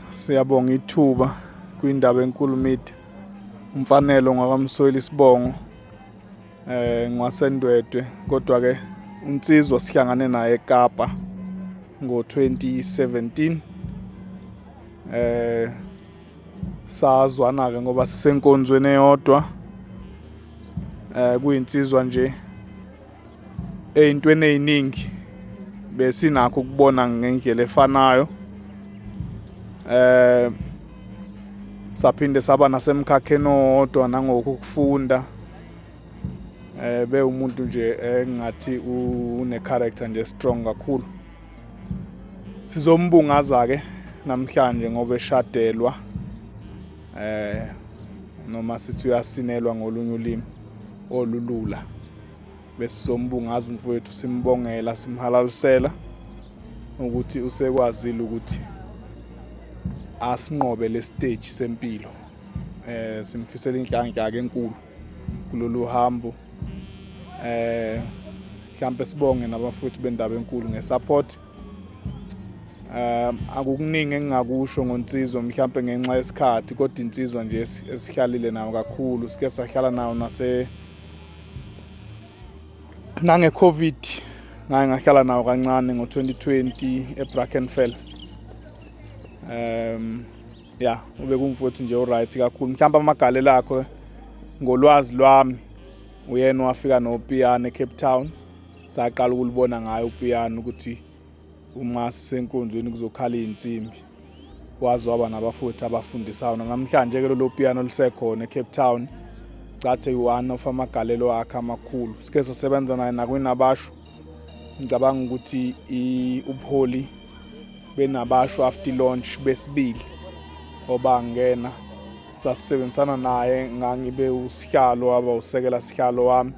Siyabonga ithuba kwindabenkulu media. Umfanelo ngakamsweli Sibongo ngwasendwedwe kodwa ke unsizwa sihlangane naye eKapa ngo-2017 sazwana ke ngoba sisenkonzweni eyodwa kuyinsizwa nje eyintweni eziningi besinakho ukubona ngendlela efanayo saphinde saba nasemkhakheni owodwa nangokufunda be umuntu nje engathi une character nje strong kakhulu. Sizombungaza ke namhlanje ngoba eshadelwa noma sithi uyasinelwa ngolunye ulimi olulula. Bese sizombungaza umfowethu simbongela simhalalisela ukuthi usekwazile ukuthi asinqobe le stage sempilo. Simfisela inhlanhla ke enkulu kulolu hambo. Mhlambe sibonge nabafowethu bendabenkulu ngesupport. Akukuningi engingakusho ngonsizwa mhlambe ngenxa yesikhathi kodwa insizwa nje esihlalile nawo kakhulu sike sahlala nawo nange COVID ngahlala nawo kancane ngo-2020 eBrackenfell. Ube kumfowethu nje oright kakhulu. Mhlawumbe amagalelo akho ngolwazi lwami uyena wafika nopiano eCape Town. Saqala ukulibona ngayo upiano ukuthi uma sisenkonzweni kuzokhala izinsimbi. Wazi waba nabafowethu abafundisayo. Namhlanje ke lo piano lisekhona eCape Town. Cathi one of amagalelo akhe amakhulu. Sike sasebenza naye nakwinabasho. Ngicabanga ukuthi ubuholi benabasho after launch besibili obangena sasebenzisana naye ngangibe usihlalo waba usekela sihlalo wami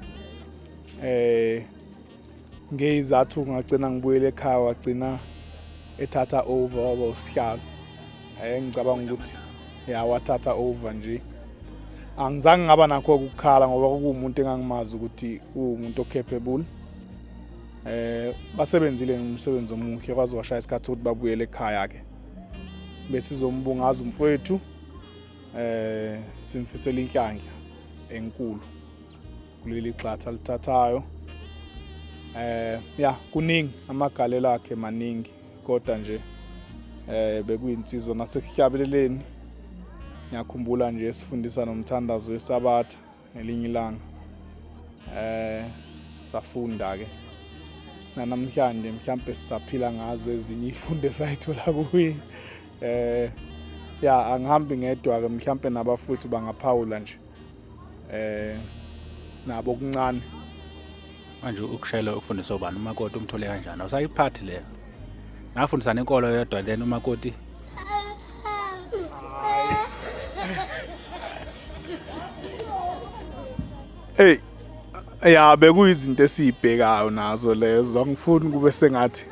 ngezathu ngagcina ngibuyele ekhaya wagcina ethatha over waba usihlalo. Ngicabanga ukuthi wathatha over nje. Angizange ngaba nakho ukukhala ngoba kuwumuntu engangimazi ukuthi umuntu ocapable. Basebenzile umsebenzi omuhle kwazi washaya isikhathi ukuthi babuyele ekhaya ke. Bese sizombungaza umfowethu simfisela inhlanhla enkulu kuleli xatha lithathayo. Kuningi amagalelo akhe maningi kodwa nje bekuyinsizwa nasekuhlabeleleni. Ngiyakhumbula nje sifundisa nomthandazo wesabatha ngelinye ilanga. Safunda ke namhlanje mhlambe sisaphila ngazo ezinye izifundo esayithola kuye. Angihambi ngedwa ke mhlambe nabafowethu bangaphawula nje nabo okuncane. Manje ukushayela ukufundisa ubani umakoti umthole kanjani? Awusayiphathi leyo. Ngafundisa nenkolo yodwa lena umakoti. Bekuyizinto esibhekayo nazo lezo. Angifuni kube sengathi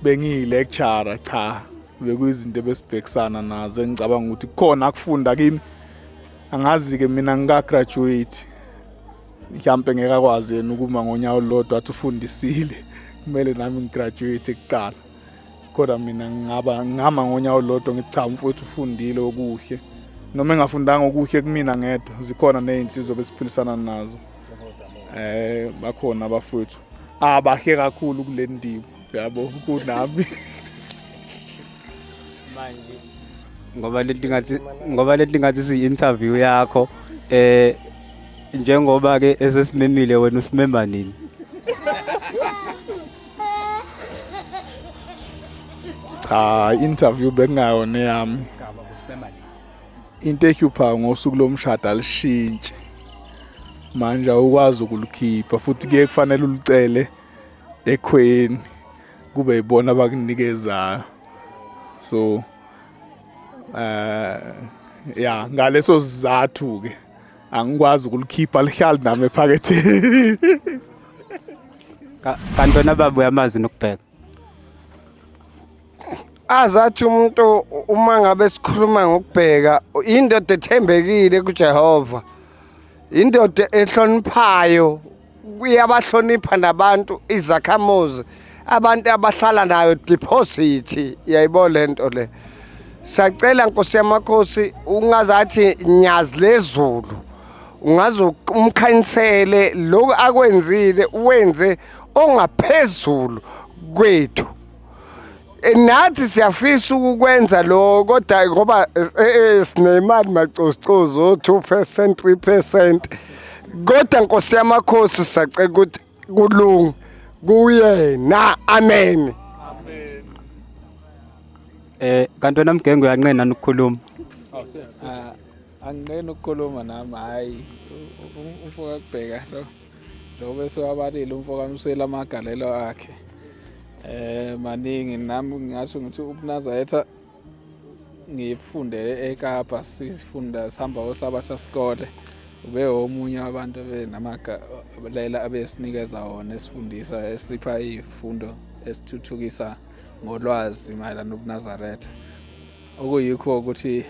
bengiyilecturer cha. Bekuyizinto besibhekisana nazo engicabanga ukuthi khona akufunda kimi. Angazi ke mina ngika-graduate. Mhlambe ngeke kwazi yena ukuma ngonyawo lodwa athi ufundisile. Kumele nami ngigraduate ekuqala. Kodwa mina ngihamba ngonyawo lodwa ngithi cha mfowethu ufundile okuhle. Noma engafundanga okuhle kumina ngedwa. Zikhona nezinsizwa besiphilisana nazo. Bakhona abafowethu abahle kakhulu kule ndima yabo kunami. Manje ngoba leti ngathi si-interview yakho njengoba ke esesimemile wena usimema nini? Cha interview bekungayona yami. Into ehlupha ngosuku lomshado alishintshe. Manje awukwazi ukulikhipha futhi ke kufanele ulicele ekhweni kube yibona abakunikezayo. So ngaleso sizathu ke angikwazi ukulikhipha lihlala nami ephaketheni. Kanti wena baba uyamazi nokupheka? Azathi umuntu uma ngabe sikhuluma ngokubheka indoda ethembekile kuJehova. Indoda ehloniphayo uyabahlonipha nabantu izakhamuzi abantu abahlala nayo deposit, yayibona lento le. Sacela Nkosi yamakhosi ungazathi Nyazi Lwezulu, ungaze umkhansele lo akwenzile uwenze ongaphezulu kwethu. Nathi siyafisa ukukwenza lo kodwa ngoba sinemali macozcozo 2% 3%, kodwa Nkosi yamakhosi sacela ukuthi kulunga kuyena, amen. Kanti wena Mgengu uyanqena ukukhuluma. Anginqeni ukukhuluma nami, hhayi umfoka Kubheka lo njengoba esewabalile umfoka Msweli amagalelo akhe maningi. Nami ngingasho ngithi ubuNazaretha ngifundele eKapa, sihamba oSabatha Sikole. Ube omunye wabantu benamagalela abesinikeza wona, esifundisa, esipha iy'fundo esithuthukisa ngolwazi mayelana nobuNazaretha. Okuyikho ukuthi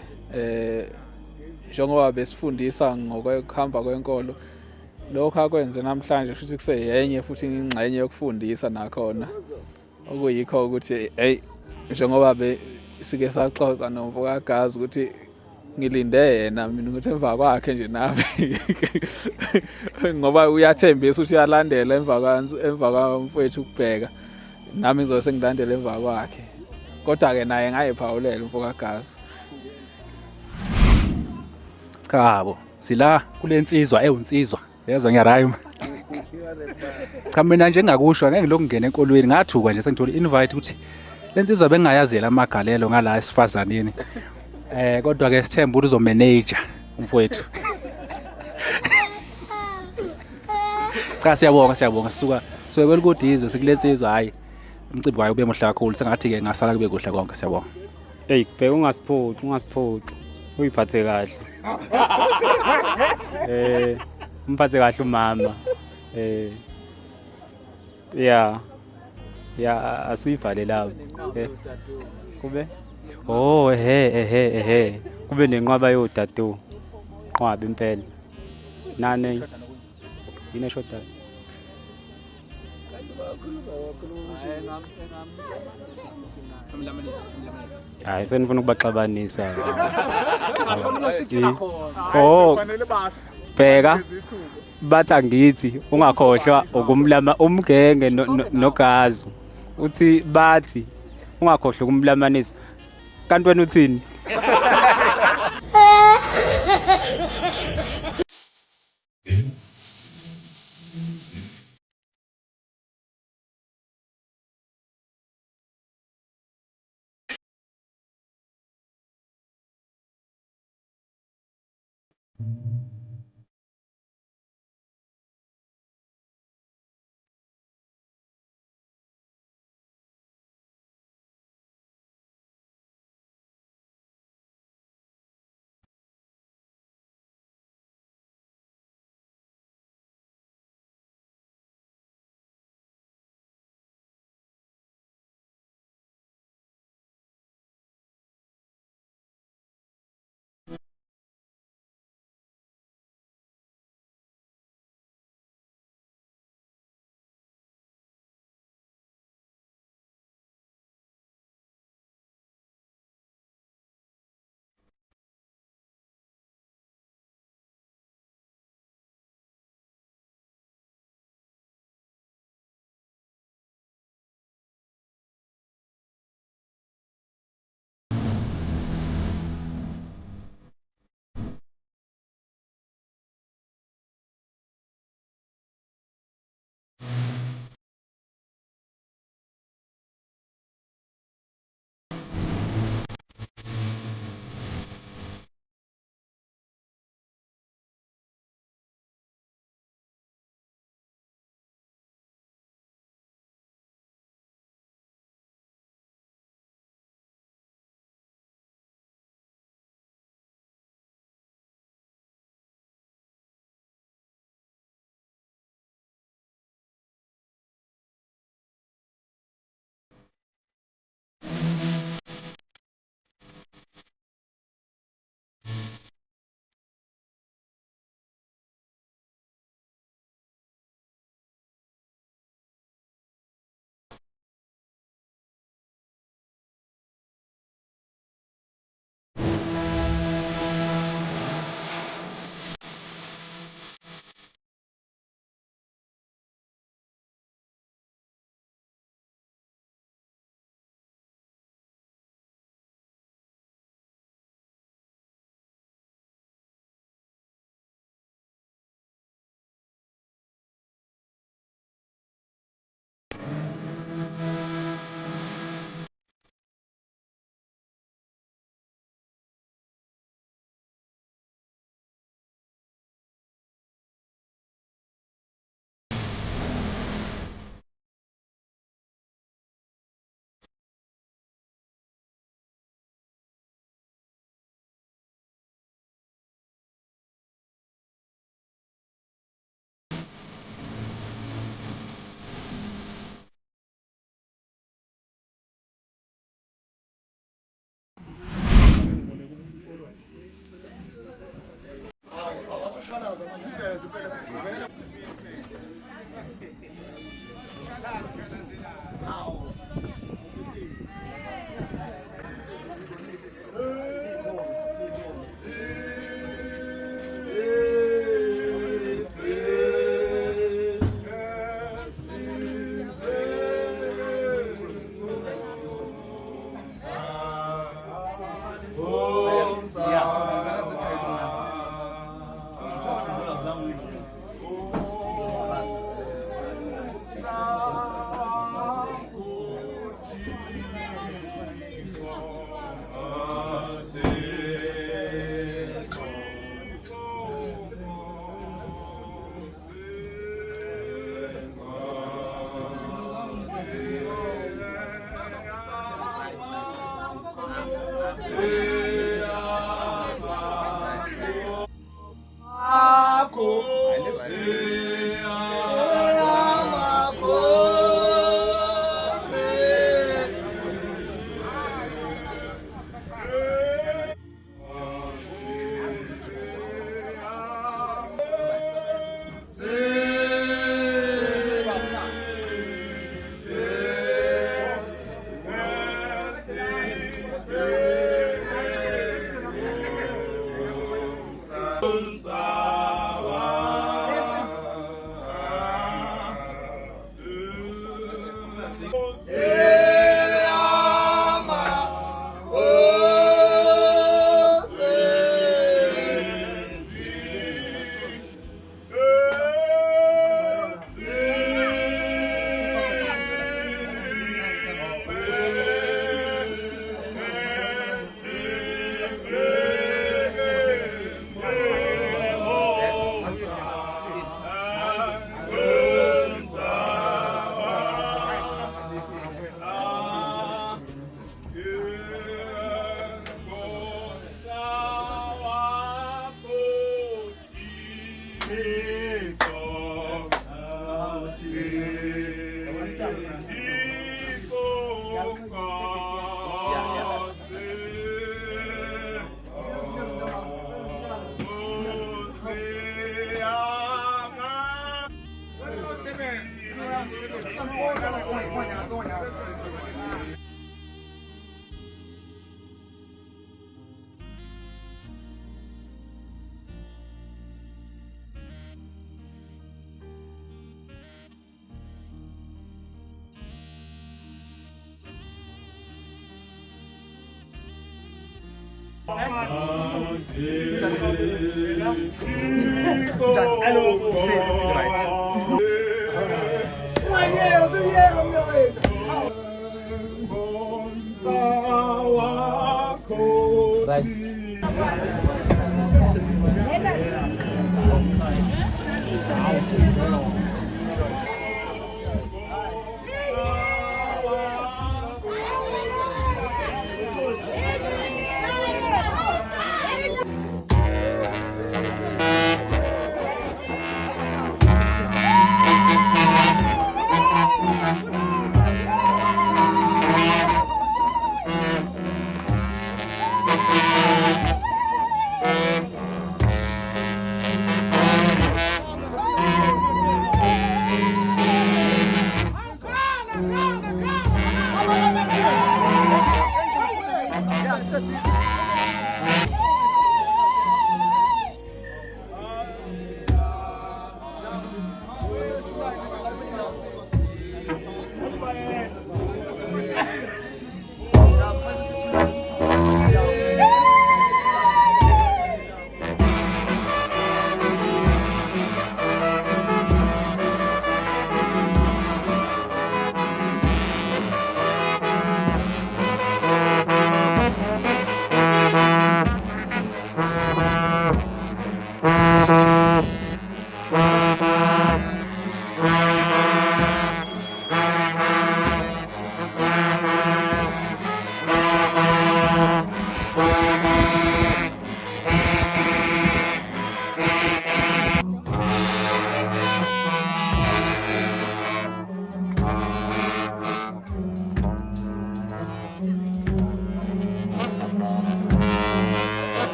njengoba besifundisa ngokuhamba kwenkolo, lokho akwenze namhlanje futhi kuseyenye futhi ingxenye yokufundisa nakhona. Okuyikho ukuthi njengoba sike saxoxa nomfoka Gazi ukuthi ngilinde yena mina ukuthi emva kwakhe nje nami ngoba uyathembisa ukuthi uyalandela emva kwamfowethu Kubheka, nami ngizobe sengilandela emva kwakhe. Kodwa-ke naye ngayiphawulela umfoka Gazi. Cha sila kule nsizwa ewunsizwa yezwa ngiyarayima. Cha mina nje engakusho ngeke ngilokhu ngene enkolweni, ngathuka nje sengithola invite ukuthi le nsizwa bengayazela amagalelo ngala esifazanini. Kodwa-ke sithemba ukuthi uzomanage umfowethu. Cha siyabonga sisuka kwelikudizwe sikule nsizwa, hhayi umcimbi wayo ube muhle kakhulu, sengathi-ke ngasala kube kuhle konke. Siyabonga. Kubheka ungasiphoxi uyiphathe kahle. Umphathe kahle umama. Asiyivale lapho. Kube kube nenqwaba yodadu. Nqwaba impela. Nane yini eshodayo? Hayi senifuna ukubaxabanisa. Bheka bathi angithi ungakhohlwa ukumlama umgenge nogazi. Uthi bathi ungakhohlwa ukumlamanisa. Kanti wena uthini?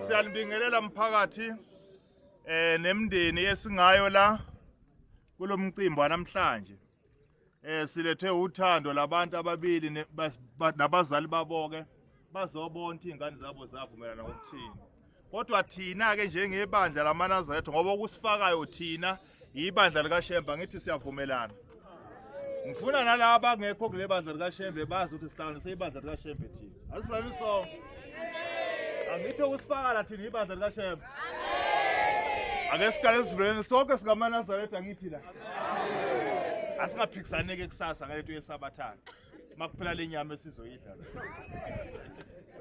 Siyalibingelela mphakathi nemndeni esingayo la kulomcimbi namhlanje. Silethwe uthando labantu ababili nabazali baboke bazobona izingane zabo zavumelana ngokuthini. Kodwa thina ke njengebandla lamaNazaretha ngoba kusifakayo thina ibandla lika Shembe ngithi siyavumelana. Ngifuna nalabo abangekho kule bandla lika Shembe bazi ukuthi sihlanganise ibandla lika Shembe thina. Asifani sonke. Angithi ukusifakala thina ibandla lika Shembe. Ake sikale siveleni sonke singamaNazaretha ngithi la. Asingaphikisaneke kusasa ngalento yesabathana. Makuphela lenyama esizoyidla.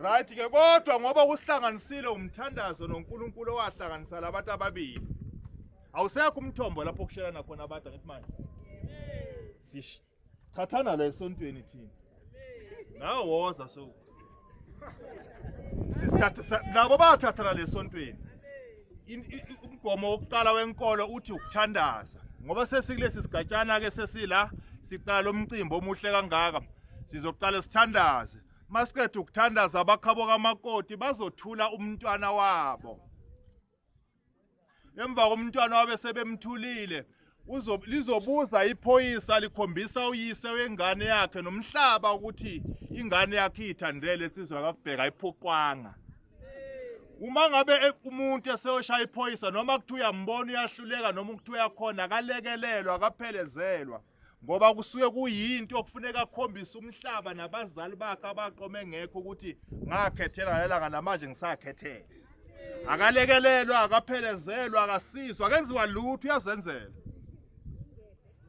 Right ke kodwa ngoba kusihlanganisile umthandazo noNkulunkulu owahlanganisa labantu ababili. Awusekho umthombo lapho kushelana khona abantu ngithi manje. Sithathana la esontweni thina. Nawo woza so. Sisithatha nabo bathathana la esontweni. Umgomo wokuqala wenkolo uthi ukuthandaza. Ngoba sesikilesi sigatshana ke sesila siqala umcimbi omuhle kangaka sizoqala sithandaze masiqedwe ukuthandaza abakhabo kamakoti bazothula umntwana wabo emva komntwana wabe sebemthulile lizobuza iphoyisa likhombisa uyise wengane yakhe nomhlaba ukuthi ingane yakhe ithandele insizwa kaKubheka iphoqwanga. Uma ngabe umuntu eseyoshaya iphoyisa noma kuthi uyambona uyahluleka noma ukuthi uyakhona akalekelelwa akaphelezelwa ngoba kusuke kuyinto okufuneka akhombise umhlaba nabazali bakhe abaqome ngekho ukuthi ngakhethela lelanga namanje ngisakhethela. Akalekelelwa, akaphelezelwa, akasizwa, akenziwa lutho, uyazenzela.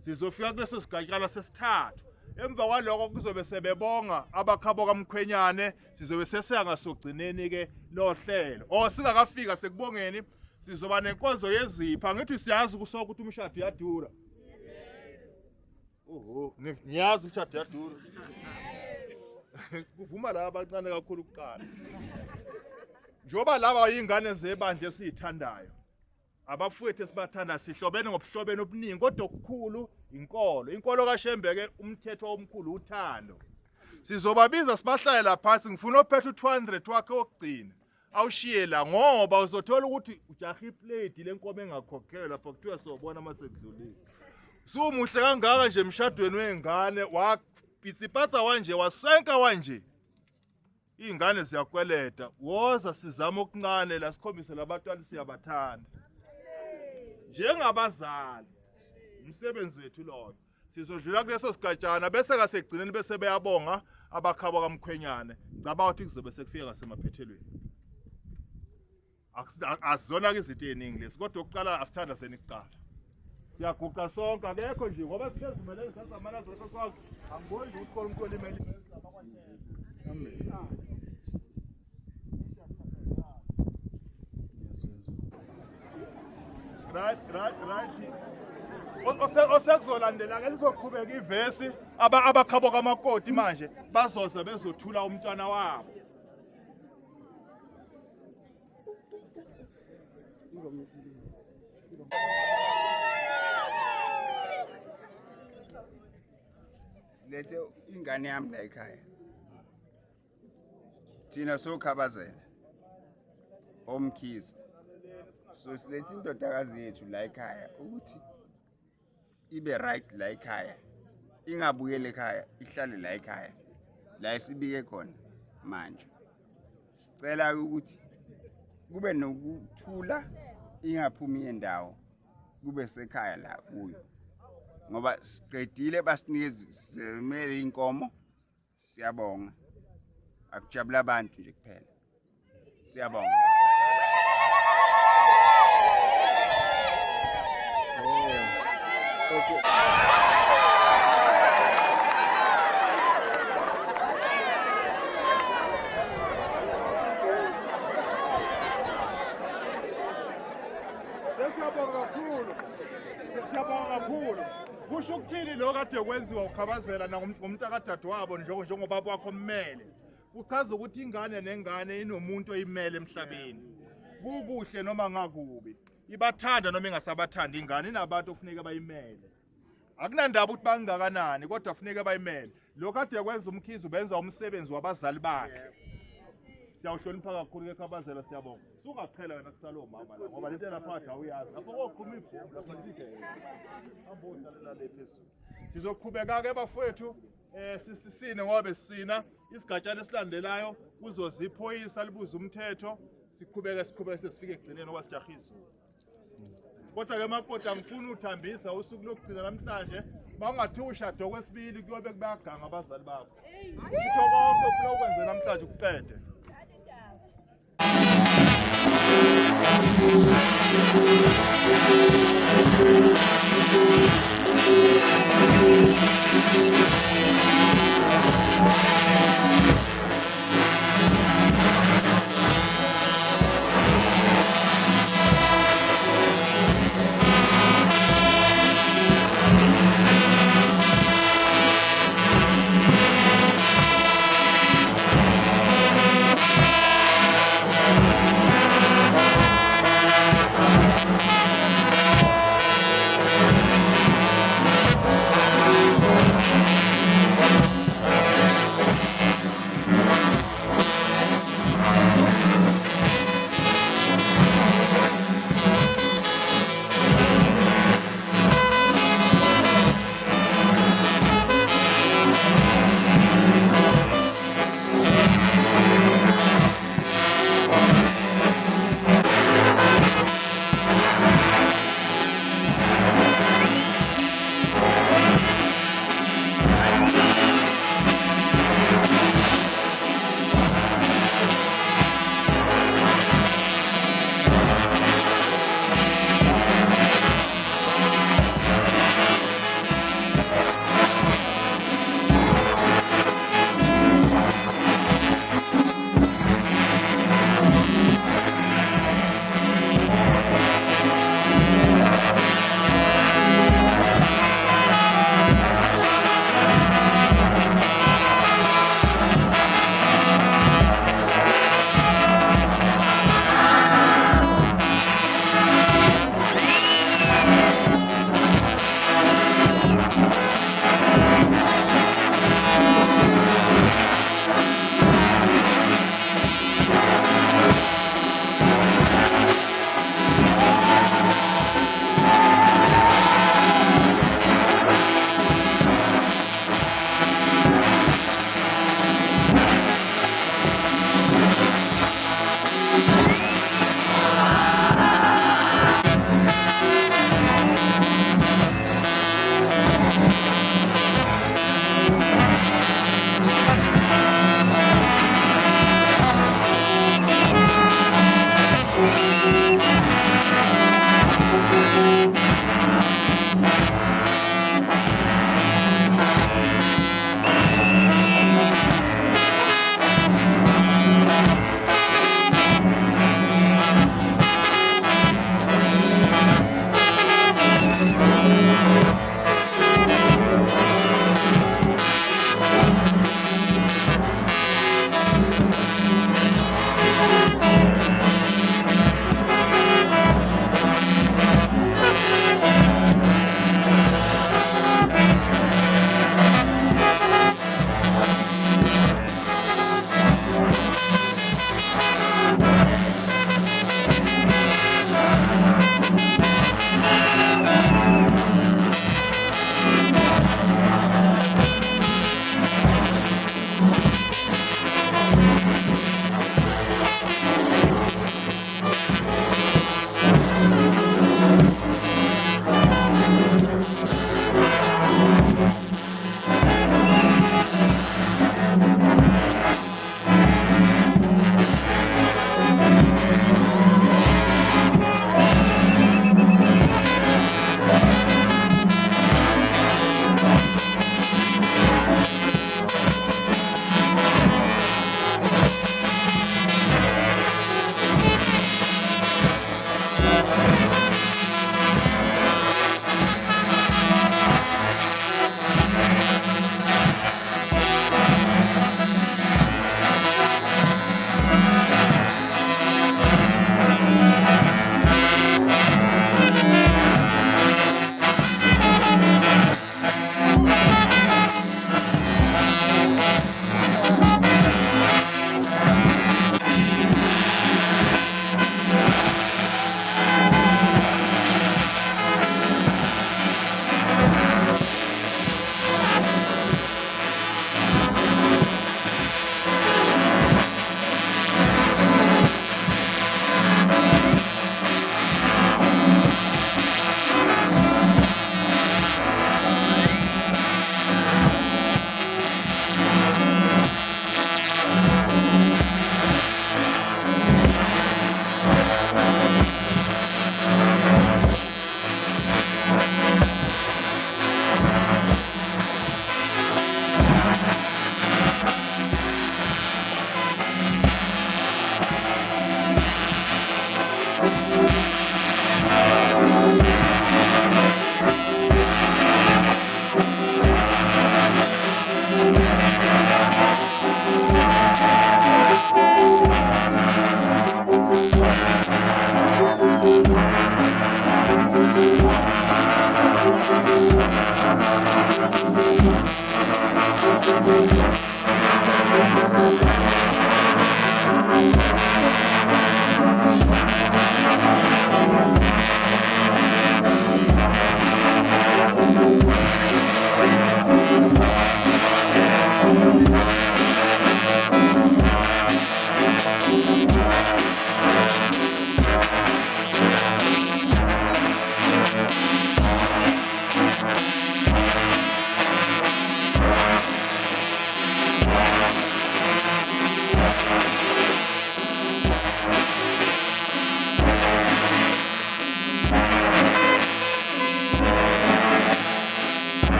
Sizofika kuleso sigatshala sesithathu. Emva kwaloko kuzobe sebebonga abakhabo kaMkhwenyane, sizobe sesengasogcineni ke lo hlelo. Singakafika sekubongeni, sizoba nenkonzo yezipha. Ngithi siyazi ukusoka ukuthi umshado uyadura. Ngiyazi umshado uyadura. Kuvuma laba abancane kakhulu kuqala. Njoba laba yingane zebandla esizithandayo. Abafowethu esibathanda sihlobene ngobuhlobene obuningi kodwa okukhulu inkolo. Inkolo kaShembe ke umthetho omkhulu uthando. Sizobabiza sibahlaye la phansi ngifuna ophethe u200 wakhe okugcina. Awushiye la ngoba uzothola ukuthi ujaha iplate lenkomo engakhokhela lapha kuthiwa sobona masekudlulile. Sumuhle kangaka nje emshadweni wengane wapitsipatsa wanje wasenka wanje. Ingane ziyakweleta woza sizama okuncane la sikhombise labantwana siyabathanda. Njengabazali umsebenzi wethu lo sizodlula kuleso sigatshana bese kasegcineni bese beyabonga abakhabo kaMkhwenyane. Ngicabanga ukuthi kuzobe sekufika ngasemaphethelweni. Azona ke izinto eziningi lesi kodwa ukuqala asithanda senikuqala. Siyaguqa sonke akekho nje ngoba siphezumele sasa amana zonke sonke. Angiboni ukuthi khona umuntu olimele. Amen. Right. Osekuzolandela ke lizoqhubeka ivesi abakhabo kamakoti manje bazoze bezothula umntwana wabo. Silethe ingane yami la ekhaya. Thina sokhabazela. Omkhizi. So silethe indodakazi yethu la ekhaya ukuthi ibe right la ekhaya. Ingabuyele ekhaya, ihlale la ekhaya. La isibike khona manje. Sicela ukuthi kube nokuthula ingaphumi endawo. Kube sekhaya la kuyo. Ngoba siqedile basinikeze semele inkomo. Siyabonga. Akujabula abantu nje kuphela. Siyabonga. Okay. Siyabonga kakhulu. Kusho ukuthini lo kade kwenziwa ukhabazela ngomntakadade wabo njengobaba wakho mmele. Kuchaza ukuthi ingane nengane inomuntu oyimele emhlabeni. Kukuhle noma ngakubi. Ibathanda noma ingasabathanda ingane inabantu ofuneka bayimele. Akunandaba ukuthi bangakanani kodwa kufuneka bayimele. Lo kade kwenza umkhizi ubenza umsebenzi wabazali bakhe. Siyawuhlonipha kakhulu ke khabazela siyabonga. Sungachela wena kusalo mama la ngoba lento lapha awuyazi. Lapho koqhuma ibhomu lapha nje. Ambodlalela lephezulu. Sizoqhubeka ke bafowethu sisine ngoba sisina isigatshana esilandelayo kuzoziphoyisa libuza umthetho siqhubeke sesifike egcineni ngoba sijahisa. Kodwa ke makoti angifuni uthambisa usuku lokugcina namhlanje bangathi ushado kwesibili kuyobe kubayaganga abazali bakho. Utho konke ufuna ukwenza namhlanje ukuqede.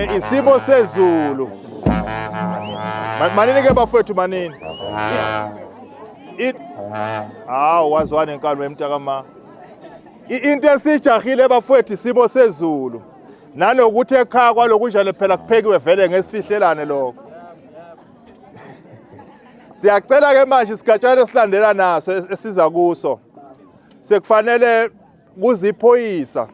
isimo sezulu. Manini ke bafowethu manini. Wazwana enkalo emntakama. Into esijahile bafowethu isimo sezulu. Nanokuthi ekhaya kwalokunjalo phela kuphekiwe vele ngesifihlelane lokho. Siyacela ke manje isigatshana esilandela naso esiza kuso. Sekufanele kuziphoyisa.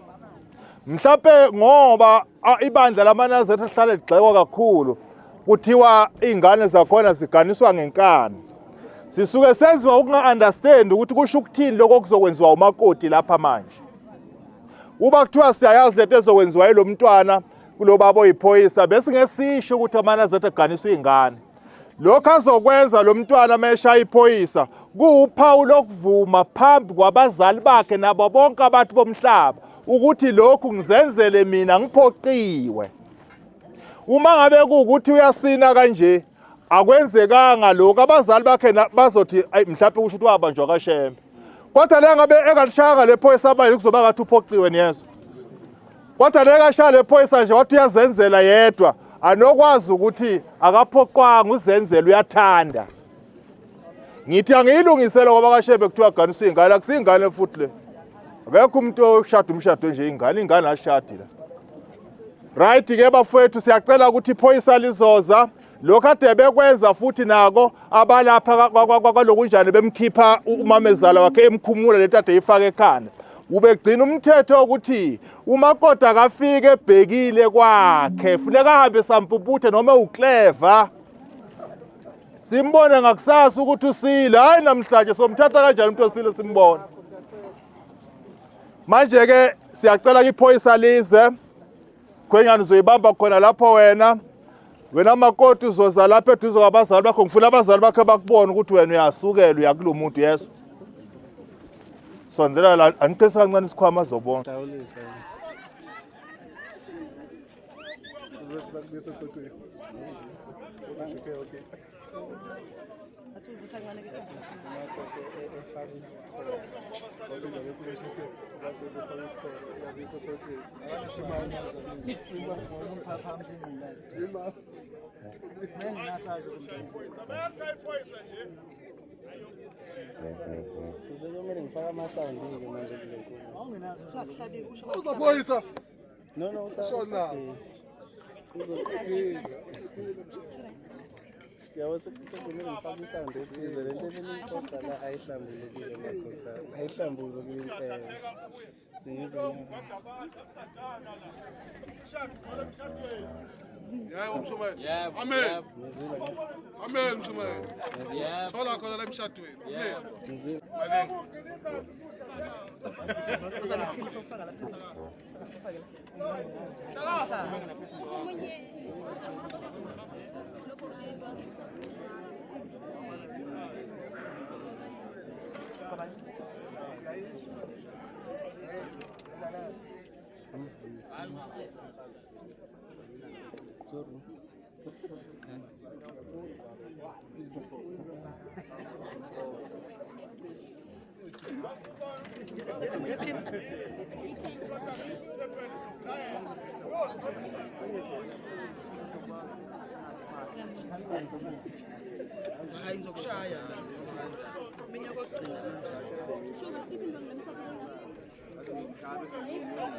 Mhlawumbe ngoba ibandla lamanazareth lihlale ligxekwa kakhulu kuthiwa izingane zakhona ziganiswa ngenkani. Sisuke senziwa ukunga-understand ukuthi kusho ukuthini lokho kuzokwenziwa umakoti lapha manje. Uba kuthiwa siyayazi lento ezokwenziwa yilo mntwana kulo baba oyiphoyisa bese ngesisho ukuthi amanazareth aganiswa izingane. Lokho azokwenza lo mntwana meshaya iphoyisa kuwuphawu lokuvuma phambi kwabazali bakhe nabo bonke abantu bomhlaba ukuthi lokhu ngizenzele mina ngiphoqiwe. Uma ngabe kuukuthi uyasina kanje akwenzekanga lokho abazali bakhe bazothi mhlawumbe kusho ukuthi wabanjwa kaShembe. Kodwa le ngabe engalishaya le phoyisa manje kuzoba ngathi uphoqiwe niyezo. Kodwa le kashaya le phoyisa nje wathi uyazenzela yedwa anokwazi ukuthi akaphoqwanga uzenzela uyathanda. Ngithi angiyilungisela ngoba kaShembe kuthiwa aganiswa izingane akusingane futhi le. Akekho umuntu oshada umshado nje ingane ashadi la. Right ke bafowethu siyacela ukuthi iphoyisa lizoza lokho ade bekwenza futhi nako abalapha kwalokunjani bemkhipha umamezala wakhe emkhumula lento ade ifaka ekhanda. Ubegcina umthetho ukuthi umakoti akafike ebhekile kwakhe funeka ahambe sampuputhe noma uclever. Simbone ngakusasa ukuthi usile hayi namhlanje somthatha kanjani umuntu osile simbone. Manje ke siyacela iphoyisa lize kwenyani uzoyibamba khona lapho wena makoti uzoza lapha eduze kwabazali bakho ngifuna abazali bakhe bakubona ukuthi wena uyasukela uyakulo muntu yeso. Sondela la aniqesa kancane isikhwama azobona. Uzaphoyisa. No, Shona. Yabo sekumele ngifake isound ethize lento enixoxa la ayihlambulukile makhosi ayihlambulukile impela siyizwa Yebo mshumeli. Amen. Amen mshumeli. Thola khona la emshadweni. Amen. Hayi ngizokushaya. Minyaka ogcina.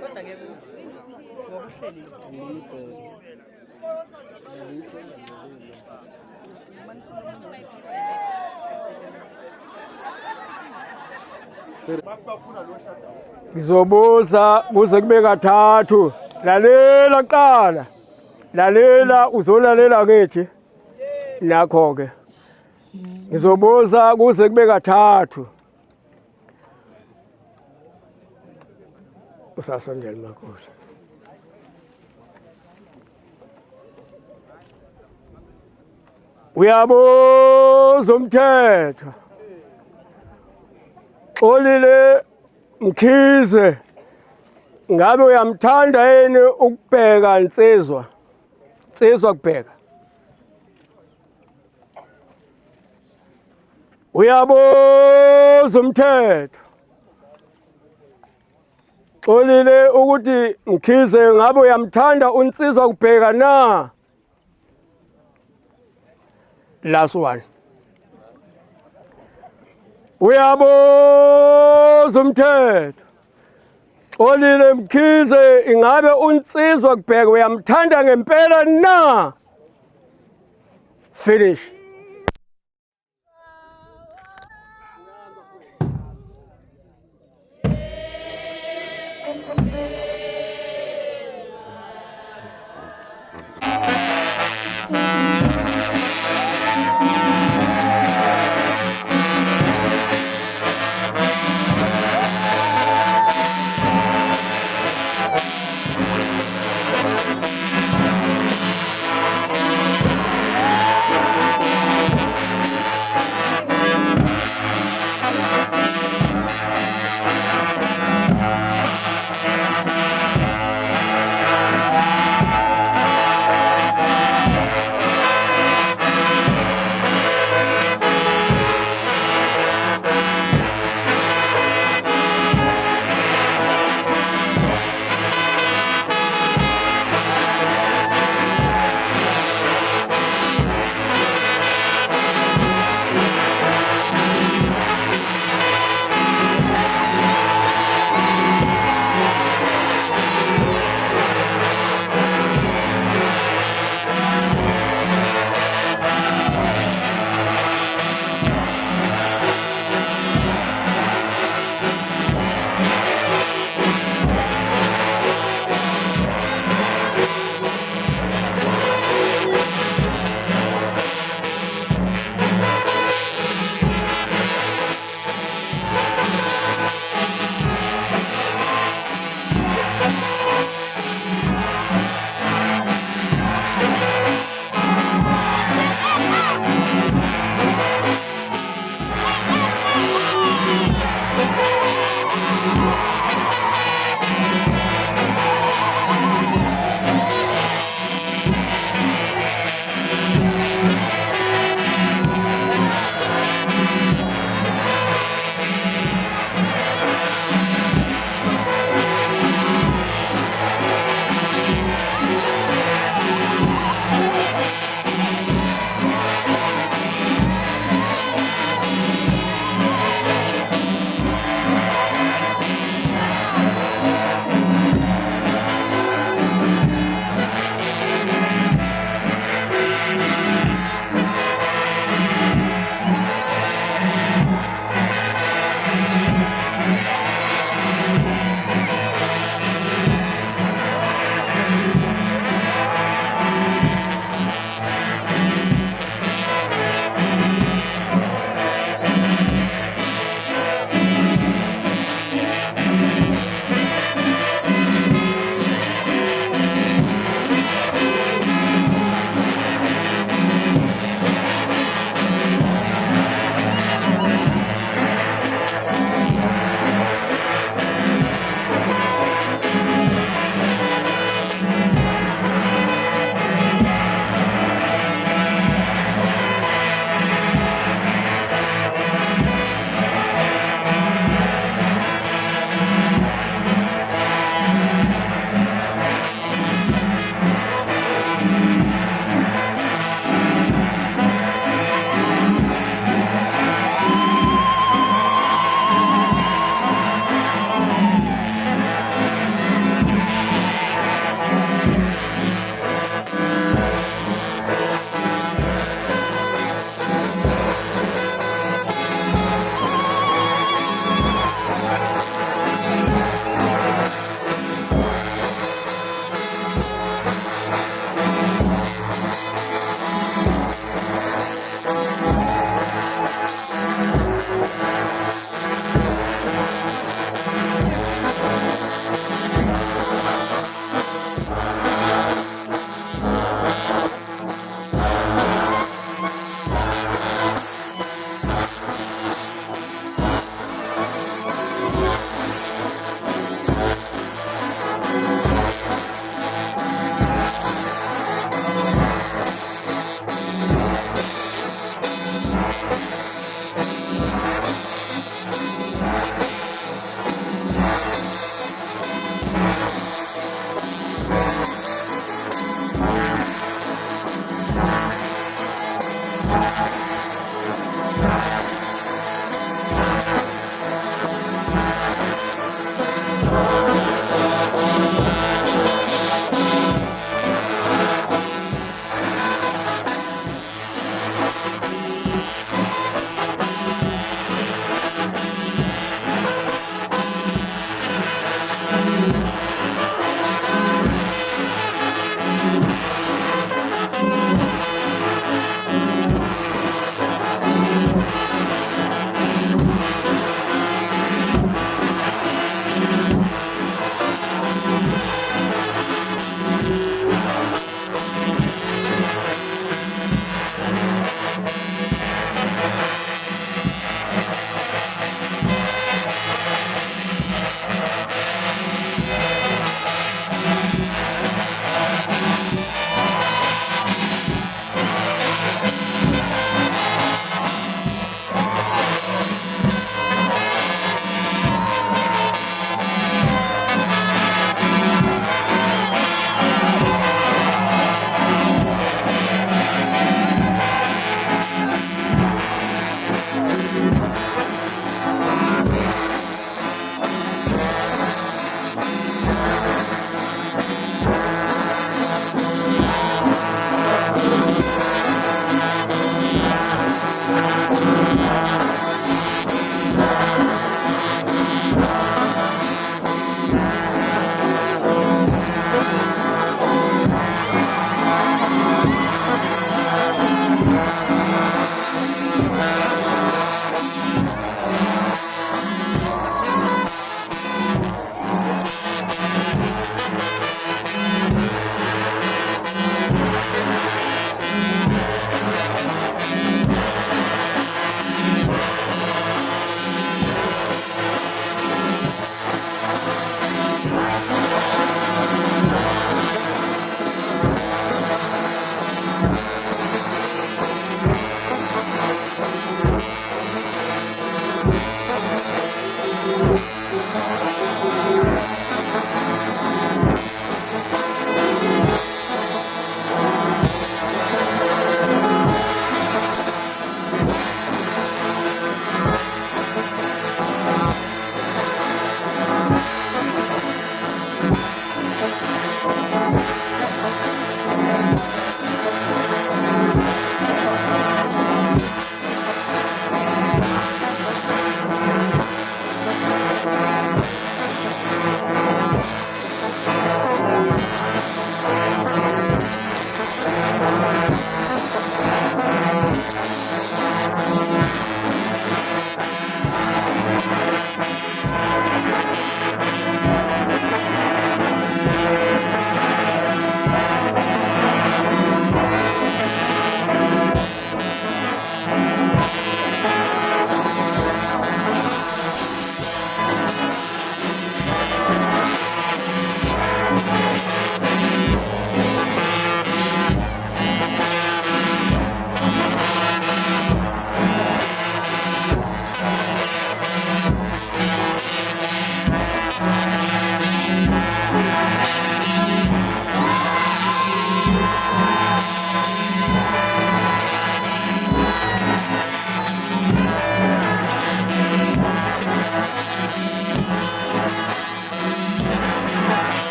Kodwa ke ngokuhleli Ngizobuza kuze kube kathathu. Lalela qala. Lalela uzolalela kethi. Nakho ke. Ngizobuza kuze kube kathathu. Usasondela makhosi. Uyabuza umthetho. Xolile Mkhize. Ngabe uyamthanda yini ukubheka insizwa? Insizwa kubheka. Uyabuza umthetho. Xolile ukuthi Mkhize ngabe uyamthanda uNsizwa Kubheka na? Last one. Uyaboza umthetho. Xolile Mkhize ingabe uNsizwa Kubheka uyamthanda ngempela na? Finish.